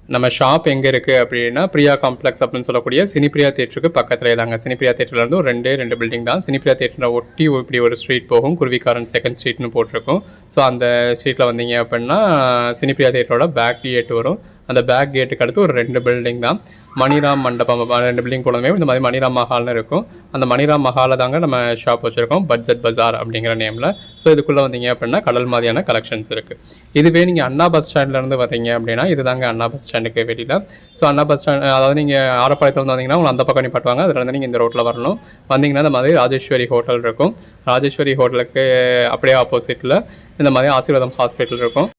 நம்ம ஷாப் எங்கே இருக்குது அப்படின்னா பிரியா காம்ப்ளெக்ஸ் அப்படின்னு சொல்லக்கூடிய சினிப்பிரியா தேட்டருக்கு பக்கத்தில் தாங்க. சினிப்பிரியா தேட்டர்லேருந்து ஒரு ரெண்டு பில்டிங் தான். சினிப்பிரியா தேட்டரை ஒட்டி இப்படி ஒரு ஸ்ட்ரீட் போகும், குருவிக்காரன் செகண்ட் ஸ்ட்ரீட்னு போட்டிருக்கும். ஸோ அந்த ஸ்ட்ரீட்டில் வந்தீங்க அப்படின்னா சினிப்பிரியா தேட்டரோட பேக் கேட் வரும். அந்த பேக் கேட்டுக்கு அடுத்து ஒரு 2 பில்டிங் தான். மணிராம் மண்டபம் 2 பில்டிங் போனதுமே இந்த மாதிரி மணிராம் மஹால்னு இருக்கும். அந்த மணிராம் மஹாலில் தாங்க நம்ம ஷாப் வச்சுருக்கோம், பட்ஜெட் பஜார் அப்படிங்கிற நேமில். ஸோ இதுக்குள்ளே வந்தீங்க அப்படின்னா கடல் மாதிரியான கலெக்ஷன்ஸ் இருக்குது. இதுவே நீங்கள் அண்ணா பஸ் ஸ்டாண்ட்லேருந்து வர்றீங்க அப்படின்னா இது தாங்க அண்ணா பஸ் ஸ்டாண்டுக்கு வெளியில். ஸோ அண்ணா பஸ் ஸ்டாண்ட் அதாவது நீங்கள் ஆரப்பாளையத்தில் வந்து வந்தீங்கன்னா உங்களை அந்த பக்கம் நிப்பாட்டுவாங்க. அதுலேருந்து நீங்கள் இந்த ரோட்டில் வரணும். வந்தீங்கன்னா இந்த மாதிரி ராஜேஸ்வரி ஹோட்டல் இருக்கும். ராஜேஸ்வரி ஹோட்டலுக்கு அப்படியே ஆப்போசிட்டில் இந்த மாதிரி ஆசீர்வாதம் ஹாஸ்பிட்டல் இருக்கும்.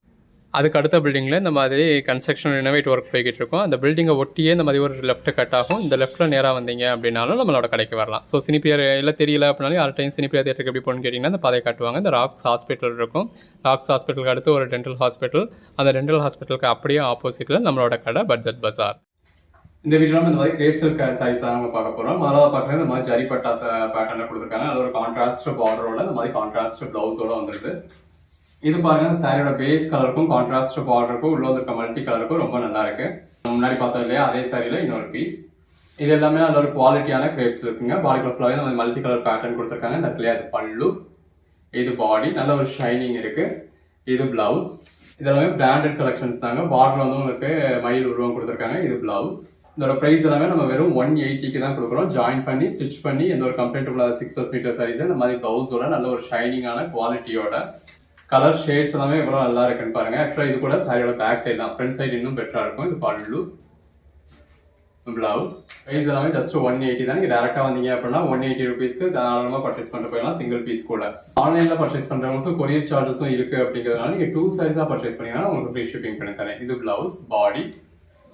அதுக்கு அடுத்த பில்டிங்கில் இந்த மாதிரி கன்ஸ்ட்ரக்ஷன் ரினோவேட் ஒர்க் போய்கிட்டு இருக்கும். அந்த பில்டிங்கை ஒட்டியே இந்த மாதிரி ஒரு லெஃப்ட் கட் ஆகும். இந்த லெஃப்ட்டில் நேராக வந்தீங்க அப்படின்னாலும் நம்மளோட கடைக்கு வரலாம். ஸோ சினிப்பிரியா எல்லாம் தெரியல அப்படின்னாலும் யார் டைம் சினிப்பிரியா தேட்டருக்கு எப்படி போகணும்னு கேட்டிங்கன்னா இந்த பாதையை காட்டுவாங்க. இந்த ராக்ஸ் ஹாஸ்பிட்டல் இருக்கும். ராக்ஸ் ஹாஸ்பிட்டலுக்கு அடுத்து ஒரு டென்டல் ஹாஸ்பிட்டல். அந்த டென்டல் ஹாஸ்பிட்டலுக்கு அப்படியே ஆப்போசிட்டில் நம்மளோட கடை பட்ஜெட் பஜார். இந்த வீடியோவில் இந்த மாதிரி கிரேப் சில்க் சாரீஸாக நம்ம பார்க்க போகிறோம். முதலாவது பார்க்குறது இந்த மாதிரி ஜரி பட்டா பேட்டர்னில் கொடுத்துருக்காங்க. அது ஒரு கான்ட்ராஸ்ட் பார்டரோட இந்த மாதிரி கான்ட்ராஸ்ட் ப்ளவுஸோட வந்துருது. இது பாருங்க இந்த சாரியோட பேஸ் கலருக்கும் கான்ட்ராஸ்ட் பார்டருக்கும் உள்ள இருக்க மல்டி கலருக்கும் ரொம்ப நல்லா இருக்கு. முன்னாடி பார்த்தோம் இல்லையா, அதே சாரியில இன்னொரு பீஸ். இது எல்லாமே நல்ல ஒரு குவாலிட்டியான கிரேப்ஸ் இருக்குங்க. பாடிக்குள்ள ஃபுல்லாவே நம்ம மல்டி கலர் பேட்டர்ன் கொடுத்துருக்காங்க. இந்த இடத்துல அது பல்லு, இது பாடி, நல்ல ஒரு ஷைனிங் இருக்கு. இது பிளவுஸ். இதெல்லாமே பிராண்டட் கலெக்ஷன்ஸ் தாங்க. பார்டர்ல வந்து உங்களுக்கு மயில் உருவம் கொடுத்துருக்காங்க. இது பிளவுஸ். இதோட பிரைஸ் எல்லாமே நம்ம வெறும் 180க்கு தான் கொடுக்குறோம். ஜாயின் பண்ணி ஸ்டிச் பண்ணி எந்த ஒரு கம்ப்ளைண்ட் இல்லாத 6 மீட்டர் சாரீஸ் இந்த மாதிரி பிளவுஸோட நல்ல ஒரு ஷைனிங்கான குவாலிட்டியோட கலர் ஷேட்ஸ் எல்லாமே எவ்வளோ நல்லா இருக்குன்னு பாருங்க. ஆக்சுவலாக இது கூட சாரியோட பேக் சைடு தான். ஃப்ரண்ட் சைடு இன்னும் பெட்டரா இருக்கும். இது பல்லு, பிளவுஸ். பிரைஸ் எல்லாமே ஜஸ்ட் 180 தான். நீங்கள் டேரக்டாக வந்தீங்க அப்படின்னா 180 ருபீஸ்க்கு தாராளமாக பர்ச்சேஸ் பண்ணிட்டு போயிடலாம், சிங்கிள் பீஸ் கூட. ஆன்லைனில் பர்ச்சேஸ் பண்ணுறவங்களுக்கு கொரியர் சார்ஜஸும் இருக்கு அப்படிங்கிறதுனால நீங்கள் 2 சாரீஸாக பர்ச்சேஸ் பண்ணீங்கன்னா உங்களுக்கு ஃப்ரீ ஷிப்பிங் பண்ணி தரேன். இது பிளவுஸ், பாடி.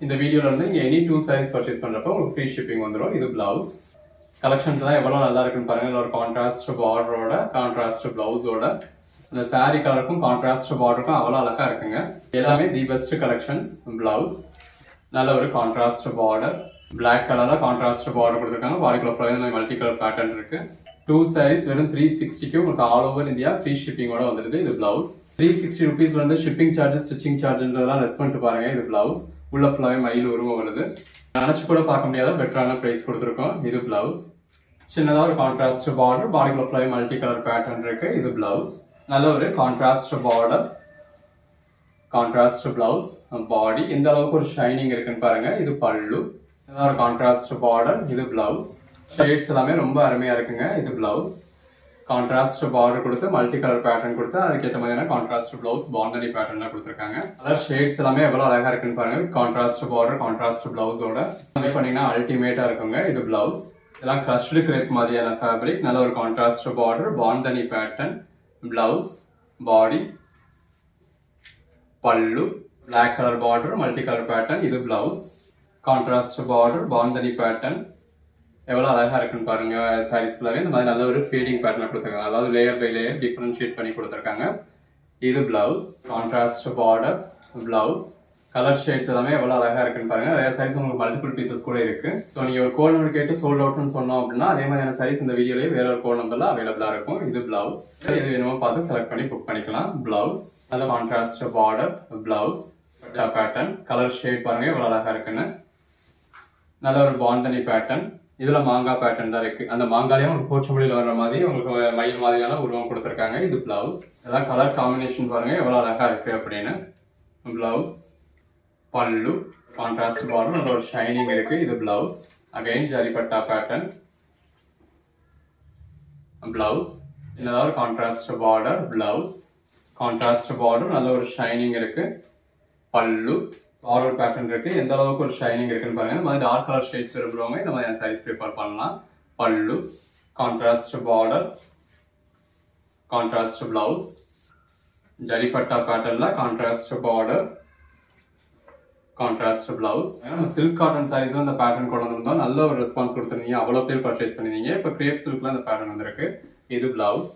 இந்த வீடியோல இருந்து நீங்கள் எனி 2 சாரீஸ் பர்ச்சேஸ் பண்ணுறப்போ உங்களுக்கு ஃப்ரீ ஷிப்பிங் வந்துடும். இது பிளவுஸ். கலெக்ஷன்ஸ் எல்லாம் எவ்வளோ நல்லா இருக்குன்னு பாருங்க. ஒரு கான்ட்ராஸ்ட் பார்டரோட கான்ட்ராஸ்ட் பிளவுஸோட இந்த சாரி கலருக்கும் கான்ட்ராஸ்ட் பார்டருக்கும் அவ்வளோ அழகா இருக்குங்க. எல்லாமே தி பெஸ்ட் கலெக்ஷன்ஸ். பிளவுஸ் நல்ல ஒரு கான்ட்ராஸ்ட் பார்டர், பிளாக் கலர்ல கான்ட்ராஸ்ட் பார்டர் கொடுத்துருக்காங்க. பாடிக்குள்ள ஃபுல்லாக மல்டி கலர் பேட்டர்ன் இருக்கு. 2 சாரீஸ் வெறும் 360க்கு உங்களுக்கு ஆல் ஓவர் இந்தியா ஃப்ரீ ஷிப்பிங்கோட வந்துருது. இது பிளவுஸ். 360 ருபீஸ் வந்து ஷிப்பிங் சார்ஜஸ், ஸ்டிச்சிங் சார்ஜ்ன்றதெல்லாம் லெஸ் பண்ணிட்டு பாருங்க. இது பிளவுஸ். உள்ள ஃபுல்லாவே மயில் உருவம் வருது. நினைச்சு கூட பார்க்க முடியாத பெட்டரான பிரைஸ் கொடுத்துருக்கோம். இது பிளவுஸ். சின்னதாக ஒரு கான்ட்ராஸ்ட் பார்டர், பாடிக்குள்ள ஃபுல்லாவே மல்டி கலர் பேட்டர்ன் இருக்கு. இது பிளவுஸ். நல்ல ஒரு கான்ட்ராஸ்ட் பார்டர், கான்ட்ராஸ்ட் பிளவுஸ், பாடி. எந்த அளவுக்கு ஒரு ஷைனிங் இருக்குன்னு பாருங்க. இது பல்லு. ஒரு கான்ட்ராஸ்ட் பார்டர், இது பிளவுஸ். ஷேட்ஸ் எல்லாமே ரொம்ப அருமையா இருக்குங்க. இது பிளவுஸ். கான்ட்ராஸ்ட் பார்டர் கொடுத்து மல்டி கலர் பேட்டர்ன் கொடுத்து அதுக்கேற்ற மாதிரியான கான்ட்ராஸ்ட் பிளவுஸ் பாண்டனி பேட்டர்ன்ல கொடுத்துருக்காங்க. அதாவது ஷேட்ஸ் எல்லாமே எவ்வளவு அழகா இருக்குன்னு பாருங்க. கான்ட்ராஸ்ட் பார்டர், கான்ட்ராஸ்ட் பிளவுஸோட பண்ணீங்கன்னா அல்டிமேட்டா இருக்குங்க. இது பிளவுஸ். இதெல்லாம் கிரஷ்டு கிரேப் மாதிரியான ஃபேப்ரிக். நல்ல ஒரு contrast border, bandhani pattern, blouse, body, pallu, black colour border, multi colour pattern. இது blouse. Contrast border, bandhani pattern. எவ்வளவு அழகா இருக்குன்னு பாருங்க. சாரீஸ் ஃபுல்லாவே இந்த மாதிரி நல்ல ஒரு ஃபேடிங் பேட்டர்ன் கொடுத்துருக்காங்க. அதாவது லேயர் பை லேயர் டிஃபரன்ஷியேட் பண்ணி கொடுத்துருக்காங்க. இது blouse. Contrast border, blouse. Colour shades எல்லாமே எவ்வளவு அழகா இருக்குன்னு பாருங்க. நிறைய சாரீஸ் உங்களுக்கு மல்டிபிள் பீசஸ் கூட இருக்கு. ஸோ நீங்க ஒரு கோட் நம்பர் கேட்டு சோல்ட் அவுட்னு சொன்னோம் அப்படின்னா அதே மாதிரியான சாரீஸ் இந்த வீடியோலயே வேற ஒரு கோட் நம்பர்ல அவைலபிளா இருக்கும். இது பிளவுஸ். எது வேணுமோ பார்த்து செலக்ட் பண்ணி புக் பண்ணிக்கலாம். பிளவுஸ். நல்ல contrast border, blouse, pattern. Colour shade பாருங்க எவ்வளவு அழகா இருக்குன்னு. நல்ல ஒரு பாந்தனி பேட்டர்ன். இதுல மாங்காய் பேட்டர்ன் தான் இருக்கு. அந்த மாங்காலையும் உங்களுக்கு போச்சமொழியில் வர்ற மாதிரி உங்களுக்கு மயில் மாதிரியான உருவம் கொடுத்துருக்காங்க. இது பிளவுஸ். இதெல்லாம் கலர் காம்பினேஷன் பாருங்க எவ்வளவு அழகா இருக்கு அப்படின்னு. பிளவுஸ், பல்லு, கான்ட்ராஸ்ட் பார்டர், நல்ல ஒரு ஷைனிங் இருக்கு. இது blouse. Again zaripatta pattern, blouse. இன்னொரு contrast border, blouse, contrast border, நல்ல ஒரு ஷைனிங் இருக்கு. பல்லு, ஃப்ளாரல் பேட்டர்ன் இருக்கு. எந்த அளவுக்கு ஒரு ஷைனிங் இருக்குன்னு பாருங்க. இந்த மாதிரி டார்க் கலர் ஷேட்ஸ் விரும்புறவங்க இந்த மாதிரி சாரீஸ் ப்ரிஃபர் பண்ணலாம். Pallu, contrast border, contrast blouse, zaripatta பேட்டர்ன்ல கான்ட்ராஸ்ட் பார்டர், கான்ட்ராஸ்ட் பிளவுஸ். நம்ம சில்க் காட்டன் சாரீஸ் இந்த பேட்டர்ன் கொண்டு வந்திருந்தோம். நல்ல ஒரு ரெஸ்பான்ஸ் கொடுத்துருந்தீங்க. அவ்வளோ பேர் பர்ச்சேஸ் பண்ணிருந்தீங்க. இப்போ கிரேப் சில்க்ல இந்த பேட்டர்ன் வந்திருக்கு. இது பிளவுஸ்.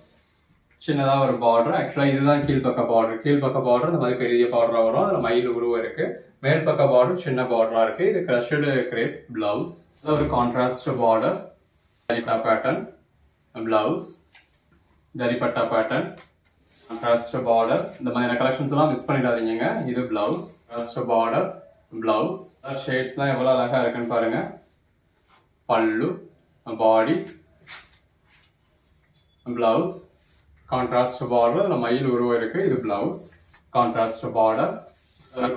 சின்னதா ஒரு பார்டர். ஆக்சுவலா இதுதான் கீழ்பக்க பார்டர். கீழ்பக்க பார்டர் இந்த மாதிரி பெரிய பார்டரா வரும். அதுல மயில் உருவம் இருக்கு. மேல் பக்க பார்டர் சின்ன பார்டரா இருக்கு. இது கிரஷ்டு கிரேப் பிளவுஸ். ஒரு contrast border, zaripatta pattern, blouse, zaripatta pattern, contrast border. இந்த மாதிரி கலெக்ஷன்ஸ் எல்லாம் மிஸ் பண்ணிடாதீங்க. இது பிளவுஸ், கான்ட்ராஸ்ட் பார்டர், பிளவுஸ். ஷேட்ஸ்லாம் எவ்வளோ அழகாக இருக்குன்னு பாருங்க. பல்லு, பாடி, பிளவுஸ், கான்ட்ராஸ்ட் பார்டர், அதில் மயில் உருவம் இருக்குது, இது blouse. Contrast border,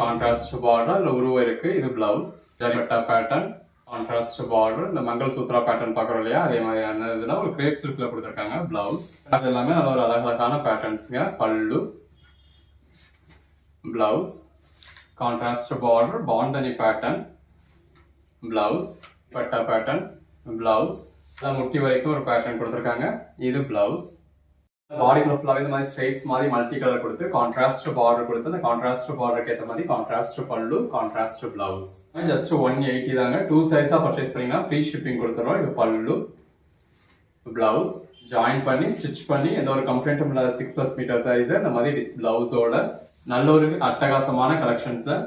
contrast border, அதில் உருவம் இருக்குது, இது blouse. Zaripatta pattern, contrast border, இந்த மங்கள் சூத்ரா பேட்டர்ன் பார்க்குறோம் இல்லையா, அதே மாதிரியான இதெல்லாம் ஒரு கிரேப் சில்கில் கொடுத்துருக்காங்க. பிளவுஸ் அது எல்லாமே நல்ல ஒரு அழகழகான பேட்டர்ன்ஸுங்க. Pallu, blouse, contrast border, bandhani pattern, blouse, patta pattern, blouse, முட்டி வரைக்கும் ஒரு பேட்டர்ன் கொடுத்துருக்காங்க, இது பிளவுஸ். பாடிக்குள்ள ஃபுல்லாகவே இந்த மாதிரி ஸ்ட்ரைப்ஸ் மாதிரி மல்டி கலர் கொடுத்து கான்ட்ராஸ்ட் பார்டர் கொடுத்து அந்த கான்ட்ராஸ்ட் பார்டருக்கு ஏற்ற மாதிரி கான்ட்ராஸ்ட் பல்லு, கான்ட்ராஸ்ட் பிளவுஸ். ஜஸ்ட் 180 தாங்க. 2 சைஸா பர்ச்சேஸ் பண்ணீங்கன்னா ஃப்ரீ ஷிப்பிங் கொடுத்துறோம். இது பல்லு, பிளவுஸ், ஜாயின் பண்ணி ஸ்டிச் பண்ணி எந்த ஒரு கம்ப்ளைண்ட்டும் இல்லாத 6+ மீட்டர் சாரீஸ் இந்த மாதிரி வித் பிளவுஸோட நல்ல ஒரு அட்டகாசமான கலெக்ஷன்ஸை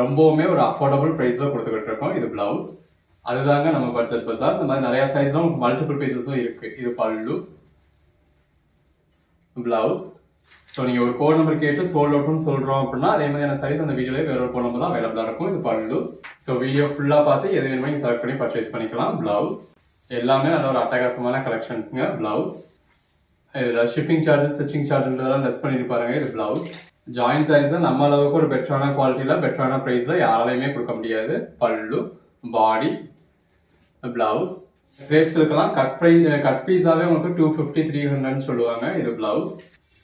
ரொம்பவுமே ஒரு அஃபோர்டபுள் ப்ரைஸில் கொடுத்துக்கிட்டு இருக்கோம். இது பிளவுஸ். அதுதாங்க நம்ம பட்ஜெட் பஸார். இந்த மாதிரி நிறைய சைஸ்லாம் மல்டிபிள் பீசஸும் இருக்கு. இது பல்லு, பிளவுஸ். ஸோ நீங்கள் ஒரு கோட் நம்பர் கேட்டு சோல்ட் அவுட்னு சொல்கிறோம் அப்படின்னா அதே மாதிரியான சைஸ் அந்த வீடியோவில் வேற ஒரு கோட் நம்பர் தான் அவைலபிளாக இருக்கும். இது பல்லு. ஸோ வீடியோ ஃபுல்லாக பார்த்து எது வேணுமோ நீங்கள் செலக்ட் பண்ணி பர்ச்சேஸ் பண்ணிக்கலாம். பிளவுஸ் எல்லாமே நல்ல ஒரு அட்டகாசமான கலெக்ஷன்ஸுங்க. பிளவுஸ் இதில் ஷிப்பிங் சார்ஜஸ், ஸ்டிச்சிங் சார்ஜ்ன்றதெல்லாம் லெஸ் பண்ணிட்டு பாருங்க. இது பிளவுஸ். ஜாயின் சாரீஸ் நம்ம அளவுக்கு ஒரு பெட்டரான குவாலிட்டியில் பெட்டரான ப்ரைஸில் யாராலையுமே கொடுக்க முடியாது. பல்லு, பாடி, பிளவுஸ். கிரேப்ஸ்லாம் கட் பீஸாவே உங்களுக்கு 250, 300 சொல்லுவாங்க. இது பிளவுஸ்.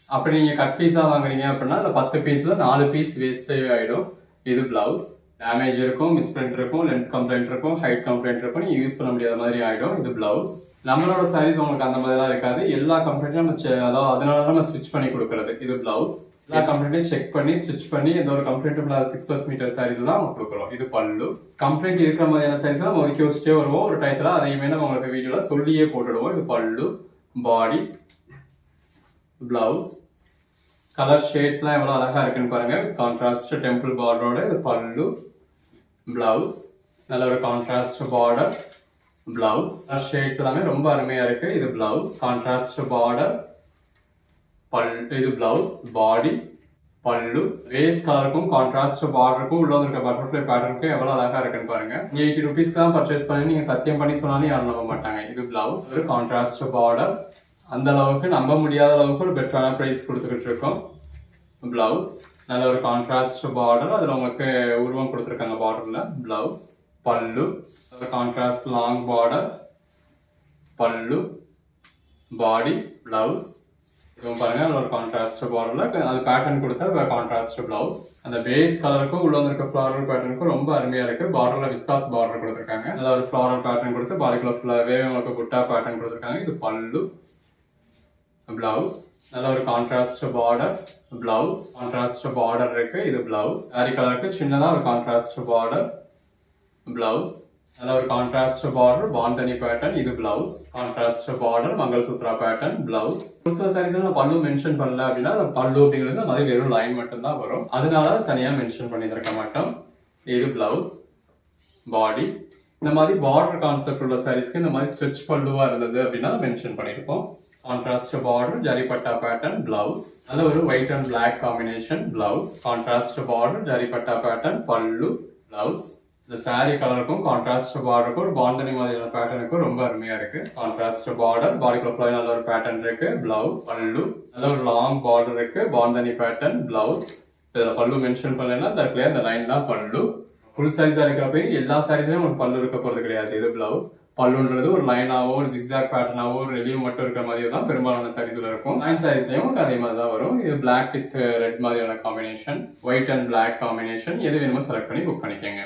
அப்படி நீங்க கட் பீஸா வாங்குறீங்க அப்படின்னா அதுல 10 பீஸ்ல 4 பீஸ் வேஸ்டே ஆயிடும். இது பிளவுஸ். டேமேஜ் இருக்கும், மிஸ்பிரிண்ட் இருக்கும், லென்த் கம்ப்ளைண்ட் இருக்கும், ஹைட் கம்ப்ளைண்ட் இருக்கும், நீங்க யூஸ் பண்ண முடியாத மாதிரி ஆயிடும். இது பிளவுஸ். நம்மளோட சாரீஸ் உங்களுக்கு அந்த மாதிரிலாம் இருக்காது. எல்லா கம்ப்ளைண்ட்டும் நம்ம அதனால நம்ம ஸ்டிச் பண்ணி கொடுக்கறது. இது பிளவுஸ். எல்லா கம்ப்ளைண்ட்டையும் செக் பண்ணி ஸ்டிச் பண்ணி எந்த ஒரு கம்ப்ளைண்ட்டும் இல்லாத 6+ மீட்டர் சாரீஸ் தான் நம்ம கொடுக்குறோம். இது பல்லு. கம்ப்ளைண்ட் இருக்கிற மாதிரியான சாரீஸ் நம்ம ஒதுக்கி வச்சுட்டே வருவோம். ஒரு டயத்துல அதையுமே நம்ம உங்களுக்கு வீடியோல சொல்லியே போட்டுடுவோம். இது பல்லு, பாடி, பிளவுஸ். கலர் ஷேட்ஸ்லாம் எவ்வளோ அழகா இருக்குன்னு பாருங்க. கான்ட்ராஸ்ட் டெம்பிள் பார்டரோட இது பல்லு, பிளவுஸ். நல்ல ஒரு கான்ட்ராஸ்ட் பார்டர், பிளவுஸ். ஷேட்ஸ் எல்லாமே ரொம்ப அருமையா இருக்கு. இது பிளவுஸ். கான்ட்ராஸ்ட் பார்டர், இது பிளவுஸ், பாடி, பல்லு. வேஸ் கலருக்கும் கான்ட்ராஸ்ட் பார்டருக்கும் உள்ள இருக்க பட்டர்ஃப்ளை பேட்டர்னுக்கும் எவ்வளவு அழகா இருக்குன்னு பாருங்க. 80 ருபீஸ் தான் பர்ச்சேஸ் பண்ணி நீங்க சத்தியம் பண்ணி சொன்னாலும் யாரும் நம்ப மாட்டாங்க. இது பிளவுஸ். ஒரு கான்ட்ராஸ்ட் பார்டர். அந்த அளவுக்கு நம்ப முடியாத அளவுக்கு ஒரு பெட்டரான பிரைஸ் கொடுத்துக்கிட்டு இருக்கோம். பிளவுஸ். நல்ல ஒரு கான்ட்ராஸ்ட் பார்டர். அதுல உங்களுக்கு உருவம் கொடுத்துருக்காங்க பார்டர்ல. பிளவுஸ், பல்லு, கான்ட்ராஸ்ட் லாங் பார்டர், பல்லு, பாடி, பிளவுஸ். பாருங்க ஒரு கான்ட்ராஸ்ட் பார்டர்ல அது பேட்டர்ன் கொடுத்தா கான்ட்ராஸ்ட் பிளவுஸ். அந்த பேஸ் கலருக்கும் உள்ள இருக்க ஃபிளாரல் பேட்டர்னுக்கும் ரொம்ப அருமையா இருக்கு. பார்டர்ல விஸ்காஸ் பார்டர் கொடுத்துருக்காங்க. நல்ல ஒரு ஃபிளாரல் பேட்டர்ன் கொடுத்து பாடிக்குள்ள ஃபுல்லாவே உங்களுக்கு புட்டா பேட்டர்ன் கொடுத்துருக்காங்க. இது பல்லு, பிளவுஸ். நல்ல ஒரு contrast border, blouse. Contrast border இருக்கு. இது பிளவுஸ். சாரி கலருக்கு சின்னதா ஒரு கான்ட்ராஸ்ட் பார்டர், பிளவுஸ். நல்ல ஒரு கான்ட்ராஸ்ட் பார்டர், பாண்டனி பேட்டர்ன். இது blouse. Contrast border, mangal sutra pattern, blouse. ஒரு சில சாரீஸ்ல நான் பல்லு மென்ஷன் பண்ணல அப்படின்னா பல்லு அப்படிங்கிறது மாதிரி வெறும் லைன் மட்டும் தான் வரும். அதனால தனியா மென்ஷன் பண்ணி இருக்க மாட்டோம். இது பிளவுஸ், பாடி. இந்த மாதிரி பார்டர் கான்செப்ட் உள்ள சாரீஸ்க்கு இந்த மாதிரி ஸ்ட்ரெச் பல்லுவா இருந்தது அப்படின்னா மென்ஷன் பண்ணிருப்போம். Contrast border, zaripatta pattern, blouse. நல்ல ஒரு white and black combination, blouse. Contrast border, zaripatta pattern, pallu, blouse. இந்த சாரி கலருக்கும் கான்ட்ராஸ்ட் பார்டருக்கும் ஒரு பாண்டனி மாதிரியான பேட்டர்னுக்கும் ரொம்ப அருமையா இருக்கு. கான்ட்ராஸ்ட் பார்டர், பாடிக்குள்ள ஃபுல்லாவே நல்ல ஒரு பேட்டர்ன் இருக்கு. பிளவுஸ், பல்லு. நல்ல ஒரு லாங் பார்டர் இருக்கு. Bandhani pattern, blouse. இதுல பல்லு மென்ஷன் பண்ணலன்னா இந்த லைன் தான் பல்லு. ஃபுல் சாரீஸா இருக்கிறப்ப எல்லா சாரீஸ்லயும் ஒரு பல்லு இருக்க போறது கிடையாது. இது பிளவுஸ். பல்லுன்றது ஒரு லைனாவோ ஒரு ஜிக்ஸாக் பேட்டர்னாவோ ஒரு ரெலிவ் மட்டும் இருக்கிற மாதிரி தான் பெரும்பாலான சாரீஸ்ல இருக்கும். லைன் சாரீஸ்லயும் அதே மாதிரி தான் வரும். இது பிளாக் வித் ரெட் மாதிரியான combination, white and black combination. எது வேணுமோ செலக்ட் பண்ணி புக் பண்ணிக்கோங்க.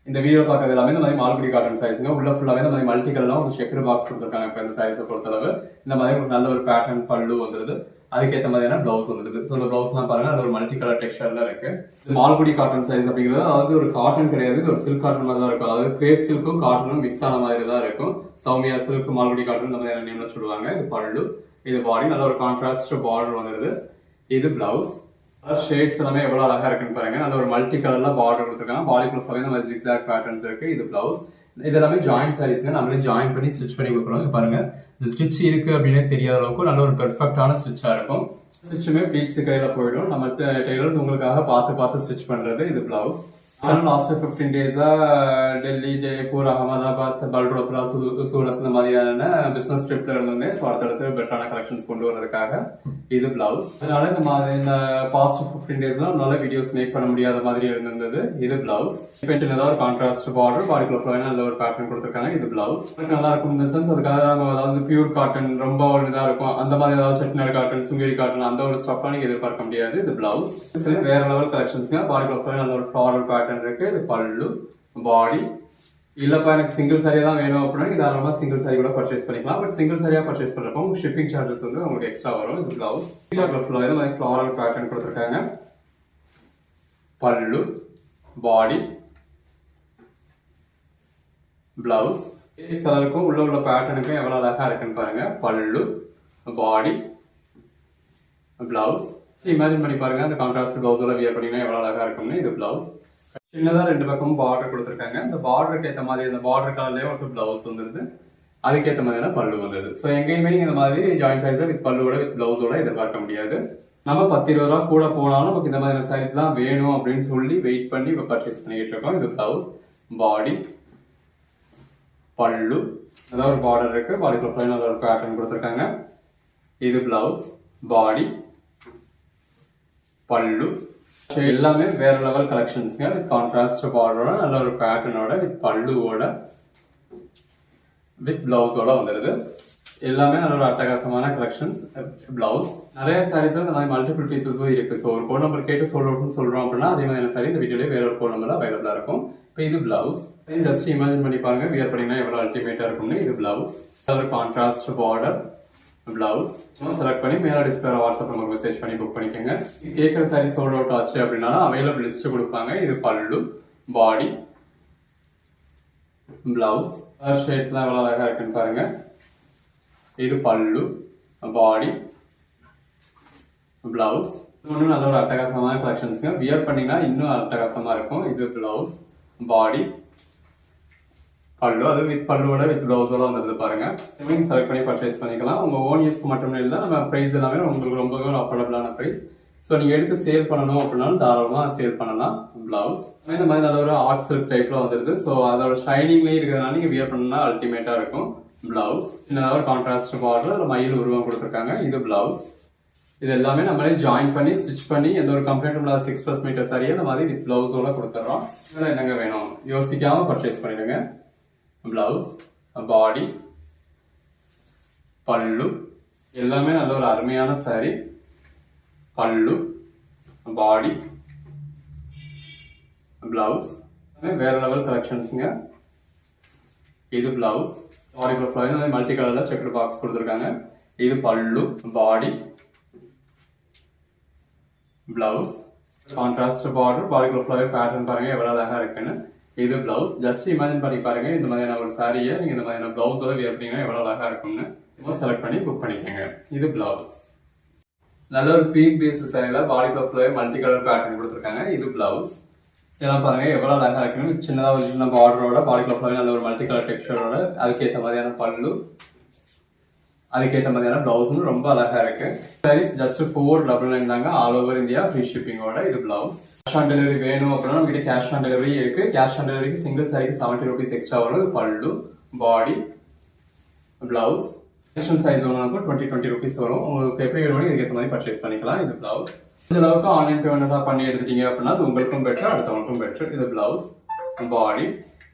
இந்த வீடியோ பார்க்கறது எல்லாமே இந்த மாதிரி மால்குடி காட்டன் சாரீஸ்ங்க. உள்ள ஃபுல்லாவே இந்த மாதிரி மல்டி கலர்லாம் ஒரு செக்கர் பாக்ஸ் கொடுத்துருக்காங்க. இப்போ இந்த சாரீஸை பொறுத்தளவு இந்த மாதிரி ஒரு நல்ல ஒரு பேட்டர்ன் பல்லு வந்துருது. அதுக்கேற்ற மாதிரியான பிளவுஸ் வந்துருது. ஸோ இந்த பிளவுஸ்லாம் பாருங்க, அது ஒரு மல்டி கலர் டெக்ஸ்டர்ல இருக்கு. இது மால்குடி காட்டன் சாரீஸ் அப்படிங்கிறது அதாவது ஒரு காட்டன் கிடையாது, இது ஒரு சில்க் காட்டன் மாதிரி தான் இருக்கும். அதாவது கிரேப் சில்க்கும் காட்டனும் மிக்ஸ் ஆன மாதிரி தான் இருக்கும். சௌமியா சில்க், மால்குடி காட்டன் இந்த மாதிரியான நேம்ல சொல்லுவாங்க. இது பல்லு, இது பாடி. நல்ல ஒரு கான்ட்ராஸ்ட் பார்டர் வந்துருது. இது பிளவுஸ். ஷேட்ஸ் எல்லாமே எவ்வளவு அழகா இருக்குன்னு பாருங்க. நல்ல ஒரு மல்டி கலர்ல பார்டர் கொடுத்துருக்காங்க. பாடிக்குள்ள ஃபுல்லாவே இந்த மாதிரி ஜிக்ஸாக் பேட்டர்ன்ஸ் இருக்கு. இது பிளவுஸ். இது எல்லாமே ஜாயின் சாரீஸ்ங்க. நம்மளே ஜாயின் பண்ணி ஸ்டிச் பண்ணி கொடுக்குறோம். பாருங்க, இந்த ஸ்டிச் இருக்கு அப்படின்னே தெரியாத அளவுக்கு நல்ல ஒரு பெர்ஃபெக்டான ஸ்டிச்சா இருக்கும். ஸ்டிச்சுமே ப்ளீட்ஸ் கையில போயிடும். நம்ம டெய்லர்ஸ் உங்களுக்காக பார்த்து ஸ்டிச் பண்றது. இது பிளவுஸ். லாஸ்ட் 15 டேஸா டெல்லி, ஜெய்ப்பூர், அகமதாபாத், பல்ரோத்ரா, சூரத் இந்த மாதிரியான பிசினஸ் ட்ரிப்ல இருந்தோங்க. ஸோ அடுத்தடுத்து பெட்டரான கலெக்ஷன்ஸ் கொண்டு வரதுக்காக இது பிளவுஸ். அதனால இந்த பாஸ்ட் 15 டேஸ்லாம் நம்மளால வீடியோஸ் மேக் பண்ண முடியாத மாதிரி இருந்தது. இது பிளவுஸ். இப்போ ஏதாவது ஒரு கான்ட்ராஸ்ட் பார்டர், பாடிக்குள்ள ஃப்ளோனா நல்ல ஒரு பேட்டர்ன் கொடுத்துருக்காங்க. இது பிளவுஸ் நல்லா இருக்கும் இந்த சென்ஸ். அதுக்காக நம்ம அதாவது பியூர் காட்டன் ரொம்ப ஒரு இதா இருக்கும் அந்த மாதிரி ஏதாவது செட்டிநாடு காட்டன், சுங்கேரி காட்டன் அந்த ஒரு ஸ்டஃப்லாம் நீங்க எதிர்பார்க்க முடியாது. இது பிளவுஸ். வேற லெவல் கலெக்ஷன்ஸ்ங்க. பாடிக்குள்ள ஃப்ளோனா நல்ல ஒரு ஃப்ளாரல் பேட்டர்ன் இருக்கு. இது பல்லு, பாடி. இல்லப்பா எனக்கு சிங்கிள் சாரியா தான் வேணும் அப்படின்னா நீங்க தாராளமா சிங்கிள் சாரி கூட பர்ச்சேஸ் பண்ணிக்கலாம். பட் சிங்கிள் சாரியா பர்ச்சேஸ் பண்றப்போ உங்களுக்கு ஷிப்பிங் சார்ஜஸ் வந்து உங்களுக்கு எக்ஸ்ட்ரா வரும். இது பிளவுஸ். ஃப்ளாரல் பேட்டர்ன் கொடுத்துருக்காங்க. பல்லு, பாடி, பிளவுஸ். கலருக்கும் உள்ள பேட்டர்னுக்கும் எவ்வளவு அழகா இருக்குன்னு பாருங்க. பல்லு, பாடி, பிளவுஸ். இமேஜின் பண்ணி பாருங்க அந்த கான்ட்ராஸ்ட் பிளவுஸோட வியர் பண்ணீங்கன்னா எவ்வளவு அழகா இருக்கும்னு. இது பிளவுஸ். சின்னதா 2 பக்கமும் பார்டர் கொடுத்துருக்காங்க. இந்த பார்டருக்கு ஏற்ற மாதிரி அந்த பார்டர் கலர்லயே ஒரு பிளவுஸ் வந்துருது. அதுக்கேற்ற மாதிரியான பல்லு வந்தது. ஸோ எங்கேயுமே நீங்க இந்த மாதிரி ஜாயிண்ட் சாரீஸை வித் பல்லுவோட வித் பிளவுஸோட எதிர்பார்க்க முடியாது. நம்ம 10-20 ரூபா கூட போனாலும் நமக்கு இந்த மாதிரியான சாரீஸ் தான் வேணும் அப்படின்னு சொல்லி வெயிட் பண்ணி இப்போ பர்ச்சேஸ் பண்ணிட்டு இருக்கோம். இது பிளவுஸ், பாடி, பல்லு. அதாவது ஒரு பார்டர் இருக்கு. பாடிக்குள்ள ஃப்ளைன் ஒரு பேட்டர்ன் கொடுத்துருக்காங்க. இது பிளவுஸ், பாடி, பல்லு. எல்லாமே வேற லெவல் கலெக்ஷன்ஸ்ங்க. வித் கான்ட்ராஸ்ட் பார்டரோட நல்ல ஒரு பேட்டர்னோட வித் பல்லுவோட வித் பிளவுஸோட வந்துடுது. எல்லாமே நல்ல ஒரு அட்டகாசமான கலெக்ஷன்ஸ். பிளவுஸ் நிறைய சாரீஸ்ல இந்த மாதிரி மல்டிபிள் பீசஸும் இருக்கு. ஸோ ஒரு கோட் நம்பர் கேட்டு சொல்றோம் அப்படின்னா அதே மாதிரி சாரி இந்த வீடியோல வேற ஒரு கோட் நம்பர் அவைலபிளா இருக்கும். இப்போ இது பிளவுஸ். ஜஸ்ட் இமேஜின் பண்ணி பாருங்க வியர் பண்ணீங்கன்னா எவ்வளவு அல்டிமேட்டா இருக்கும்னு. இது பிளவுஸ். ஒரு கான்ட்ராஸ்ட் பார்டர் பிளவுஸ். செலக்ட் பண்ணி மேல டிஸ்பிளே வாட்ஸ்அப் நம்பர் மெசேஜ் பண்ணி புக் பண்ணிக்கோங்க. கேட்குற சாரி சோல்ட் அவுட் ஆச்சு அப்படின்னா அவைலபிள் லிஸ்ட் கொடுப்பாங்க. இது பல்லு, பாடி, பிளவுஸ். ஷேட்ஸ்லாம் எவ்வளவு அழகா இருக்குன்னு பாருங்க. இது பல்லு, பாடி, பிளவுஸ். இன்னும் நல்ல ஒரு அட்டகாசமான கலெக்ஷன்ஸ்ங்க. வியர் பண்ணீங்கன்னா இன்னும் அட்டகாசமா இருக்கும். இது பிளவுஸ், பாடி, பல்லு. அது வித் பல்லுவோட வித் பிளவுஸோட வந்துருது பாருங்க. செலக்ட் பண்ணி பர்ச்சேஸ் பண்ணிக்கலாம். உங்க ஓன் யூஸ்க்கு மட்டுமே இல்லை, நம்ம பிரைஸ் எல்லாமே உங்களுக்கு ரொம்பவே அஃபோர்டபுளான பிரைஸ். ஸோ நீங்க எடுத்து சேல் பண்ணணும் அப்படின்னாலும் தாராளமா சேல் பண்ணலாம். பிளவுஸ் இந்த மாதிரி நல்ல ஒரு ஆர்ட் சில்க் டைப்ல வந்துருது. ஸோ அதோட ஷைனிங்லேயே இருக்கிறதுனால நீங்க வியர் பண்ணா அல்டிமேட்டா இருக்கும். பிளவுஸ் ஒரு கான்ட்ராஸ்ட் பார்டர் மயில் உருவம் கொடுத்துருக்காங்க. இது பிளவுஸ். இது எல்லாமே நம்மளே ஜாயின் பண்ணி ஸ்டிச் பண்ணி எந்த ஒரு கம்ப்ளைண்ட் இல்லாத 6+ மீட்டர் சாரியை இந்த மாதிரி வித் பிளவுஸோட கொடுத்துட்றோம். இதெல்லாம் என்னங்க வேணும் யோசிக்காம பர்ச்சேஸ் பண்ணிடுங்க. பிளவுஸ், பாடி, பல்லு. எல்லாமே நல்ல ஒரு அருமையான சாரி. பல்லு, பாடி, பிளவுஸ். வேற லெவல் கலெக்ஷன்ஸ்ங்க. இது பிளவுஸ். பாடி மல்டி கலர்ல செக்டு பாக்ஸ் கொடுத்துருக்காங்க. இது pallu, body, blouse. Contrast border, பாடிக்குள்ள ஃப்ளவர் பேட்டர்ன் பாருங்க எவ்வளவு அழகா இருக்குன்னு. இது பிளவுஸ். ஜஸ்ட் இமேஜின் பண்ணி பாருங்க இந்த மாதிரியான ஒரு சாரியை நீங்க இந்த மாதிரியான பிளவுஸோட வியர் பண்ணீங்கன்னா எவ்வளவு அழகா இருக்கும்னு. செலக்ட் பண்ணி புக் பண்ணிக்கோங்க. இது பிளவுஸ். நல்ல ஒரு பீக் பேஸ் சாரியில பாடிக்குள்ள ஃப்ளவர் மல்டி கலர் பேட்டர்ன் கொடுத்துருக்காங்க. இது பிளவுஸ். இதெல்லாம் பாருங்க எவ்வளவு அழகா இருக்குன்னு. சின்னதா ஒரு சின்ன பார்டரோட பாடிக்குள்ள ஃப்ளவர் நல்ல ஒரு மல்டி கலர் டெக்ஸ்சரோட அதுக்கேற்ற மாதிரியான பல்லு, அதுக்கேற்ற மாதிரியான பிளவுஸும் ரொம்ப அழகா இருக்கு. சாரீஸ் ஜஸ்ட் 499 தாங்க. ஆல் ஓவர் இந்தியா ஃப்ரீ ஷிப்பிங்கோட. இது பிளவுஸ். கேஷ் ஆன் டெலிவரி வேணும் அப்படின்னா நம்ம கிட்ட கேஷ் ஆன் டெலிவரி இருக்கு. கேஷ் ஆன் டெலிவரிக்கு சிங்கிள் சாரிக்கு 70 rupees எக்ஸ்ட்ரா வரும். இது pallu, body, blouse. Section size ஒன்று 20 rupees வரும். உங்களுக்கு எப்படி வேணும் இதுக்கேற்ற மாதிரி பர்ச்சேஸ் பண்ணிக்கலாம். இது பிளவுஸ். இந்த அளவுக்கு ஆன்லைன் பேமெண்ட்டாக பண்ணி எடுத்துட்டீங்க அப்படின்னா உங்களுக்கும் பெட்டர், அடுத்தவங்களுக்கும் பெட்டர். இது பிளவுஸ், பாடி.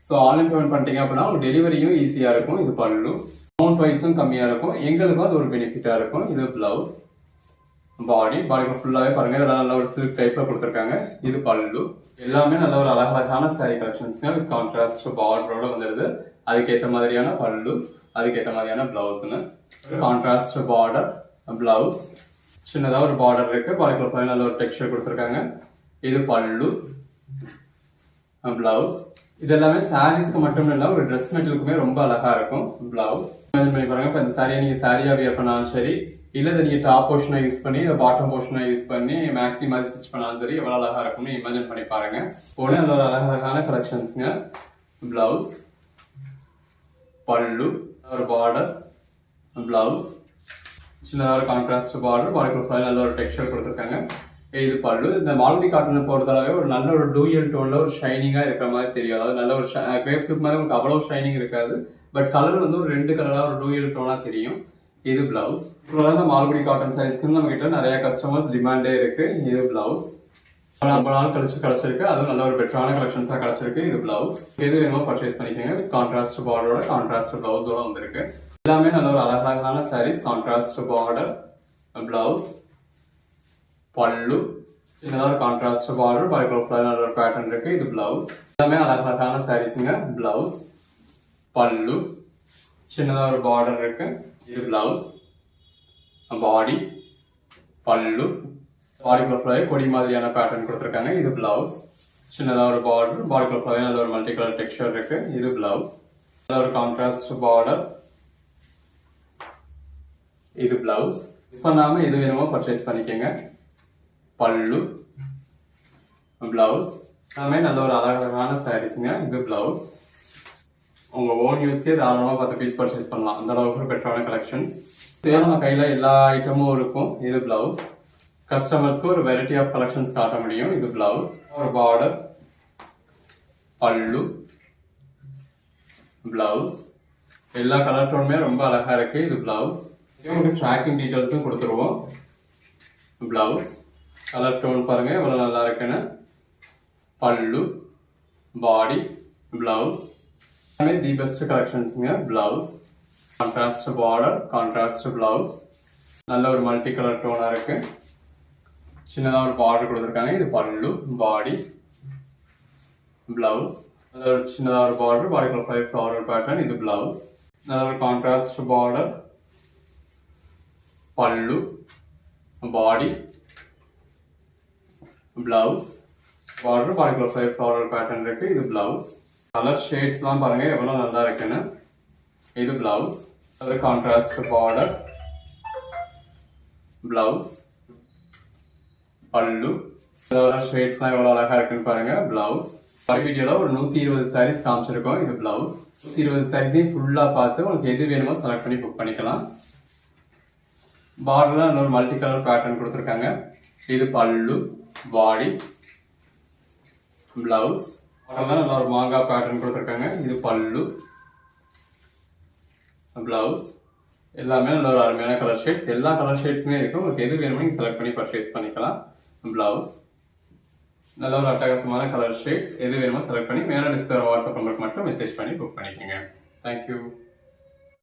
ஸோ ஆன்லைன் பேமெண்ட் பண்ணிட்டீங்க அப்படின்னா உங்களுக்கு டெலிவரியும் ஈஸியா இருக்கும். இது பல்லு. அமௌண்ட் வைஸும் கம்மியா இருக்கும். எங்களுக்கும் அது ஒரு பெனிஃபிட்டா இருக்கும். இது பிளவுஸ், பாடி. பாடிக்கு ஃபுல்லாவே பாருங்க இதெல்லாம் நல்ல ஒரு சில்க் டைப்ல கொடுத்துருக்காங்க. இது பல்லு. எல்லாமே நல்ல ஒரு அழகழகான சாரி கலெக்ஷன்ஸ்ங்க. கான்ட்ராஸ்ட் பார்டரோட வந்துருது. அதுக்கேற்ற மாதிரியான பல்லு, அதுக்கேற்ற மாதிரியான பிளவுஸ்னு. Contrast border, blouse. சின்னதா ஒரு பார்டர் இருக்கு. பாடிக்குள்ள நல்ல ஒரு டெக்ஸ்சர் கொடுத்துருக்காங்க. இது பல்லு, பிளவுஸ். இது எல்லாமே சாரீஸ்க்கு மட்டும் இல்ல ஒரு ட்ரெஸ் மெட்டீரியலுக்குமே ரொம்ப அழகா இருக்கும். பிளவுஸ் பண்ணி பாருங்க. இப்போ இந்த சாரியை நீங்க சாரியா வியர் பண்ணாலும் சரி, இல்ல நீங்க டாப் போர்ஷனை யூஸ் பண்ணி இந்த பாட்டம் போர்ஷனை யூஸ் பண்ணி மேக்ஸி மாதிரி ஸ்டிச் பண்ணாலும் சரி எவ்வளவு அழகா இருக்கும்னு இமேஜின் பண்ணி பாருங்க. போன நல்ல ஒரு அழகான கலெக்ஷன்ஸ்ங்க. பிளவுஸ், பல்லு, ஒரு பார்டர், பிளவுஸ். சின்னதாக ஒரு கான்ட்ராஸ்ட் பார்டர், பாடிக்குள்ள நல்ல ஒரு டெக்ஸ்சர் கொடுத்துருக்காங்க. இது பல்லு. இந்த மால்குடி காட்டன் பொறுத்தளவே ஒரு நல்ல ஒரு டூயல் டோன்ல ஒரு ஷைனிங்கா இருக்கிற மாதிரி தெரியும். அதாவது நல்ல ஒரு கிரேப் சில்க் மாதிரி உங்களுக்கு அவ்வளவு ஷைனிங் இருக்காது. பட் கலர் வந்து ஒரு 2 கலரா ஒரு டூயல் டோனா தெரியும். இது பிளவுஸ். இந்த மால்குடி காட்டன் சாரீஸ்க்கு நம்ம கிட்ட நிறைய கஸ்டமர்ஸ் டிமாண்டே இருக்கு. இது பிளவுஸ். ரொம்ப நாள் கழிச்சு கிடைச்சிருக்கு. அதுவும் நல்ல ஒரு பெட்டரான கலெக்ஷன்ஸா கிடைச்சிருக்கு. இது பிளவுஸ். எது வேணுமோ பர்ச்சேஸ் பண்ணிக்கோங்க. வித் கான்ட்ராஸ்ட் பார்டரோட கான்ட்ராஸ்ட் பிளவுஸோட வந்திருக்கு. எல்லாமே நல்ல ஒரு அழகான சாரீஸ். கான்ட்ராஸ்ட் பார்டர், பிளவுஸ், பல்லு, சின்னதா ஒரு கான்ட்ராஸ்ட் பார்டர், பாடிக்குள்ள நல்ல ஒரு பேட்டர்ன் இருக்கு. இது பிளவுஸ். எல்லாமே அழகான சாரீஸ்ங்க. பிளவுஸ், பல்லு, சின்னதா ஒரு பார்டர் இருக்கு. இது பிளவுஸ், பாடி, பல்லு, பாடிக்குள்ள கொடி மாதிரியான பேட்டர்ன் கொடுத்துருக்காங்க. இது பிளவுஸ். சின்னதா ஒரு பார்டர், பாடிக்குள்ள நல்ல ஒரு மல்டி கலர் டெக்ஸ்சர் இருக்கு. இது பிளவுஸ். நல்ல ஒரு கான்ட்ராஸ்ட் பார்டர். இது பிளவுஸ். பண்ணாம எது வேணுமோ பர்ச்சேஸ் பண்ணிக்கோங்க. பல்லு, பிளவுஸ். எல்லாமே நல்ல ஒரு அழகான சாரீஸ்ங்க. இது பிளவுஸ். உங்க ஓன் யூஸ்க்கே தாராளமா 10 பீஸ் பர்ச்சேஸ் பண்ணலாம். அந்த அளவுக்கு பெட்டரான கலெக்ஷன்ஸ். நம்ம கையில எல்லா ஐட்டமும் இருக்கும். இது பிளவுஸ். கஸ்டமர்ஸ்க்கு ஒரு வெரைட்டி ஆஃப் கலெக்ஷன்ஸ் காட்ட முடியும். இது பிளவுஸ். ஒரு பார்டர், பல்லு, பிளவுஸ். எல்லா கலர் டோனுமே ரொம்ப அழகா இருக்கு. இது பிளவுஸ். உங்களுக்கு ட்ராக்கிங் டீடைல்ஸும் கொடுத்துருவோம். பிளவுஸ். கலர் டோன் பாருங்க எவ்வளவு நல்லா இருக்குன்னு. பல்லு, பாடி, பிளவுஸ். தி பெஸ்ட் கலெக்ஷன்ஸ்ங்க. Blouse, contrast border, contrast blouse. நல்ல ஒரு மல்டி கலர் டோனா இருக்கு. சின்னதா ஒரு பார்டர் கொடுத்துருக்காங்க. இது பல்லு, பாடி, பிளவுஸ். நல்ல ஒரு சின்னதா ஒரு பார்டர், பாடிக்குள்ள ஃப்ளவரல் பேட்டர்ன். இது பிளவுஸ். நல்ல ஒரு கான்ட்ராஸ்ட் பார்டர், பல்லு, body, blouse, border, பாடிக்குள்ள floral pattern இருக்கு. இது பிளவுஸ். கலர் ஷேட்ஸ்லாம் பாருங்க எவ்வளவு நல்லா இருக்குன்னு. இது பிளவுஸ். நல்ல கான்ட்ராஸ்ட் பார்டர், பிளவுஸ், பல்லு. ஷேட்ஸ்லாம் எவ்வளவு அழகா இருக்குன்னு பாருங்க. பிளவுஸ். வீடியோல ஒரு 120 சாரீஸ் காமிச்சிருக்கோம். இது பிளவுஸ். 120 சாரீஸையும் ஃபுல்லா பார்த்து உங்களுக்கு எது வேணுமோ செலக்ட் பண்ணி புக் பண்ணிக்கலாம். பார்டர்ல இன்னொரு மல்டி கலர் பேட்டர்ன் கொடுத்துருக்காங்க. இது பல்லு, பாடி, பிளவுஸ். நல்ல ஒரு மாங்காய் பேட்டர்ன் கொடுத்துருக்காங்க. இது பல்லு, பிளவுஸ். எல்லாமே நல்ல ஒரு அருமையான கலர் ஷேட்ஸ். எல்லா கலர் ஷேட்ஸுமே இருக்கு. உங்களுக்கு எது வேணுமோ நீங்க செலக்ட் பண்ணி பர்ச்சேஸ் பண்ணிக்கலாம். பிளவுஸ். நல்ல ஒரு அட்டகாசமான கலர் ஷேட்ஸ். எது வேணுமோ செலக்ட் பண்ணி மேல டிஸ்பிளே வாட்ஸ்அப் நம்பருக்கு மட்டும் மெசேஜ் பண்ணி புக் பண்ணிக்கோங்க. தேங்க்யூ.